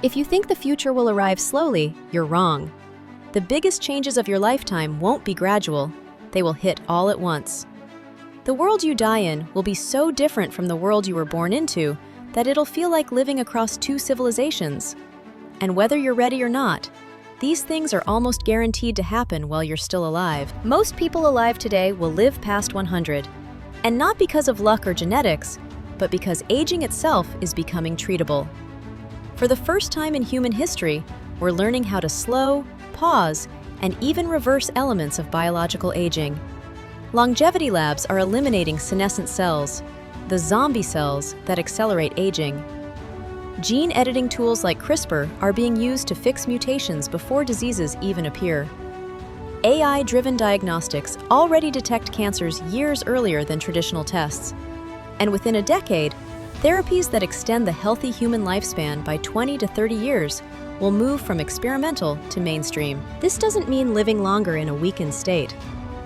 If you think the future will arrive slowly, you're wrong. The biggest changes of your lifetime won't be gradual. They will hit all at once. The world you die in will be so different from the world you were born into that it'll feel like living across two civilizations. And whether you're ready or not, these things are almost guaranteed to happen while you're still alive. Most people alive today will live past 100. And not because of luck or genetics, but because aging itself is becoming treatable. For the first time in human history, we're learning how to slow, pause, and even reverse elements of biological aging. Longevity labs are eliminating senescent cells, the zombie cells that accelerate aging. Gene editing tools like CRISPR are being used to fix mutations before diseases even appear. AI-driven diagnostics already detect cancers years earlier than traditional tests. And within a decade, therapies that extend the healthy human lifespan by 20 to 30 years will move from experimental to mainstream. This doesn't mean living longer in a weakened state.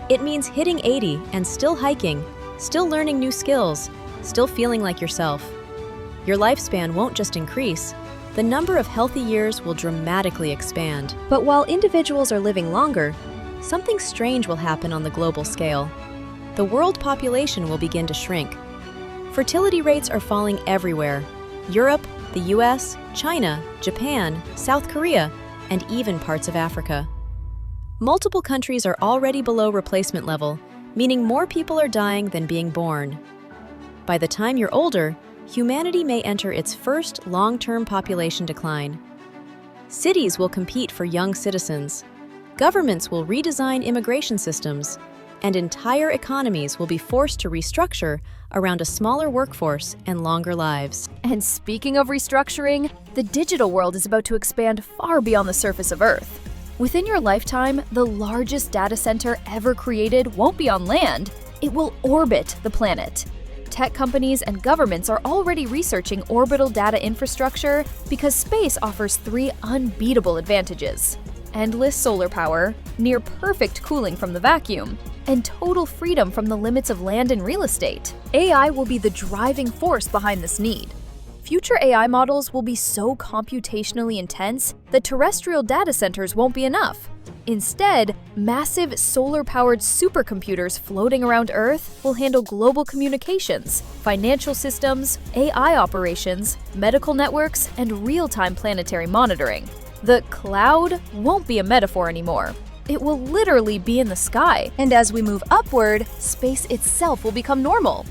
It means hitting 80 and still hiking, still learning new skills, still feeling like yourself. Your lifespan won't just increase, the number of healthy years will dramatically expand. But while individuals are living longer, something strange will happen on the global scale. The world population will begin to shrink. Fertility rates are falling everywhere. Europe, the US, China, Japan, South Korea, and even parts of Africa. Multiple countries are already below replacement level, meaning more people are dying than being born. By the time you're older, humanity may enter its first long-term population decline. Cities will compete for young citizens. Governments will redesign immigration systems, and entire economies will be forced to restructure around a smaller workforce and longer lives. And speaking of restructuring, the digital world is about to expand far beyond the surface of Earth. Within your lifetime, the largest data center ever created won't be on land, it will orbit the planet. Tech companies and governments are already researching orbital data infrastructure because space offers 3 unbeatable advantages: endless solar power, near perfect cooling from the vacuum, and total freedom from the limits of land and real estate. AI will be the driving force behind this need. Future AI models will be so computationally intense that terrestrial data centers won't be enough. Instead, massive solar-powered supercomputers floating around Earth will handle global communications, financial systems, AI operations, medical networks, and real-time planetary monitoring. The cloud won't be a metaphor anymore. It will literally be in the sky. And as we move upward, space itself will become normal.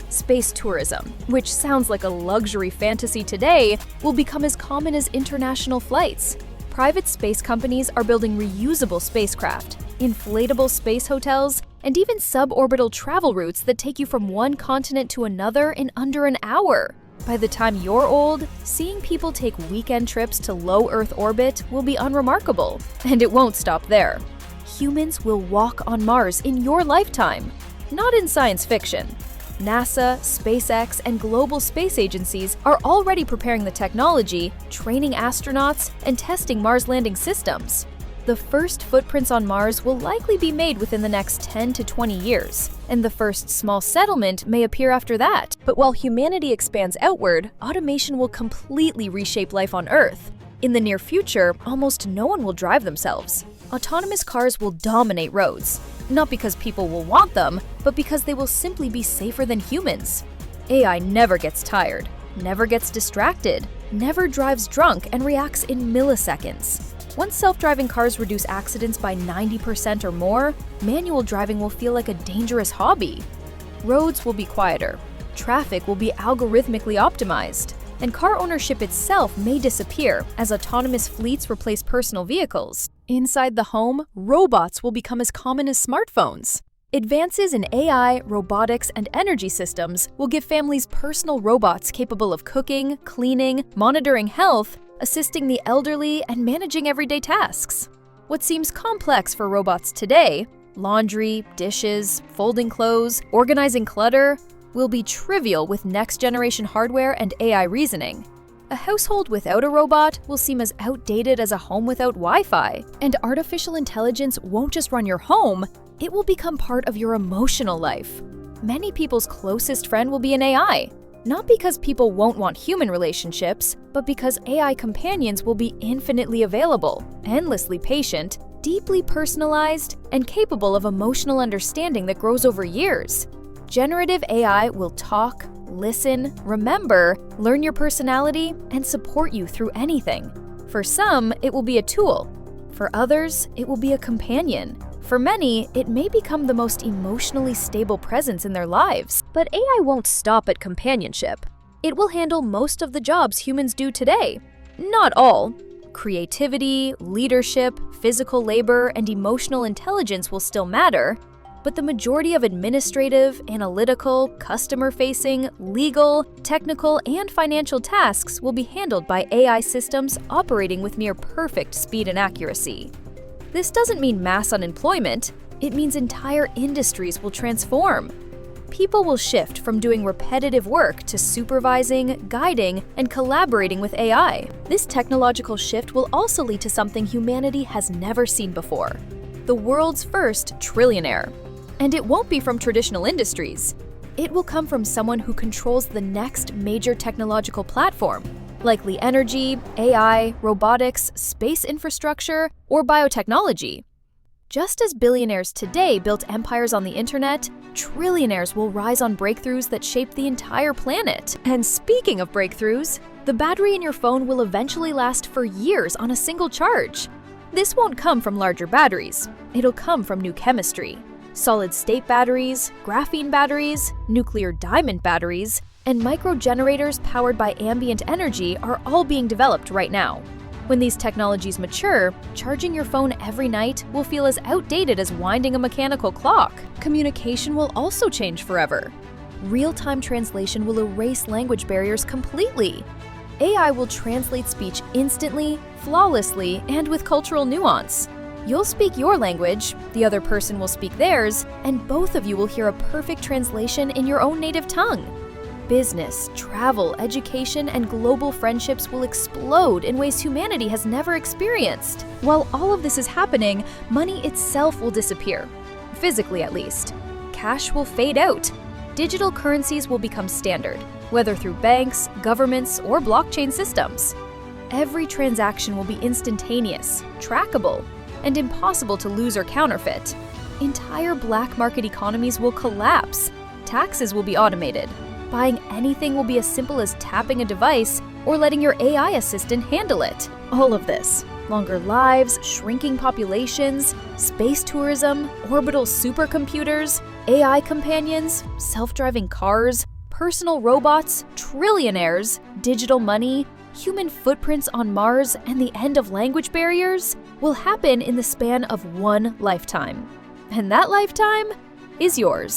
Space tourism, which sounds like a luxury fantasy today, will become as common as international flights. Private space companies are building reusable spacecraft, inflatable space hotels, and even suborbital travel routes that take you from one continent to another in under an hour. By the time you're old, seeing people take weekend trips to low Earth orbit will be unremarkable. And it won't stop there. Humans will walk on Mars in your lifetime, not in science fiction. NASA, SpaceX, and global space agencies are already preparing the technology, training astronauts, and testing Mars landing systems. The first footprints on Mars will likely be made within the next 10 to 20 years, and the first small settlement may appear after that. But while humanity expands outward, automation will completely reshape life on Earth. In the near future, almost no one will drive themselves. Autonomous cars will dominate roads, not because people will want them, but because they will simply be safer than humans. AI never gets tired, never gets distracted, never drives drunk, and reacts in milliseconds. Once self-driving cars reduce accidents by 90% or more, manual driving will feel like a dangerous hobby. Roads will be quieter, traffic will be algorithmically optimized, and car ownership itself may disappear as autonomous fleets replace personal vehicles. Inside the home, robots will become as common as smartphones. Advances in AI, robotics, and energy systems will give families personal robots capable of cooking, cleaning, monitoring health, assisting the elderly, and managing everyday tasks. What seems complex for robots today, laundry, dishes, folding clothes, organizing clutter, will be trivial with next-generation hardware and AI reasoning. A household without a robot will seem as outdated as a home without Wi-Fi. And artificial intelligence won't just run your home, it will become part of your emotional life. Many people's closest friend will be an AI. Not because people won't want human relationships, but because AI companions will be infinitely available, endlessly patient, deeply personalized, and capable of emotional understanding that grows over years. Generative AI will talk, listen, remember, learn your personality, and support you through anything. For some, it will be a tool. For others, it will be a companion. For many, it may become the most emotionally stable presence in their lives. But AI won't stop at companionship. It will handle most of the jobs humans do today. Not all. Creativity, leadership, physical labor, and emotional intelligence will still matter, but the majority of administrative, analytical, customer-facing, legal, technical, and financial tasks will be handled by AI systems operating with near-perfect speed and accuracy. This doesn't mean mass unemployment, it means entire industries will transform. People will shift from doing repetitive work to supervising, guiding, and collaborating with AI. This technological shift will also lead to something humanity has never seen before: the world's first trillionaire. And it won't be from traditional industries. It will come from someone who controls the next major technological platform, likely energy, AI, robotics, space infrastructure, or biotechnology. Just as billionaires today built empires on the internet, trillionaires will rise on breakthroughs that shape the entire planet. And speaking of breakthroughs, the battery in your phone will eventually last for years on a single charge. This won't come from larger batteries. It'll come from new chemistry. Solid-state batteries, graphene batteries, nuclear diamond batteries, and microgenerators powered by ambient energy are all being developed right now. When these technologies mature, charging your phone every night will feel as outdated as winding a mechanical clock. Communication will also change forever. Real-time translation will erase language barriers completely. AI will translate speech instantly, flawlessly, and with cultural nuance. You'll speak your language, the other person will speak theirs, and both of you will hear a perfect translation in your own native tongue. Business, travel, education, and global friendships will explode in ways humanity has never experienced. While all of this is happening, money itself will disappear, physically at least. Cash will fade out. Digital currencies will become standard, whether through banks, governments, or blockchain systems. Every transaction will be instantaneous, trackable, and impossible to lose or counterfeit. Entire black market economies will collapse. Taxes will be automated. Buying anything will be as simple as tapping a device or letting your AI assistant handle it. All of this, longer lives, shrinking populations, space tourism, orbital supercomputers, AI companions, self-driving cars, personal robots, trillionaires, digital money, human footprints on Mars, and the end of language barriers will happen in the span of one lifetime. And that lifetime is yours.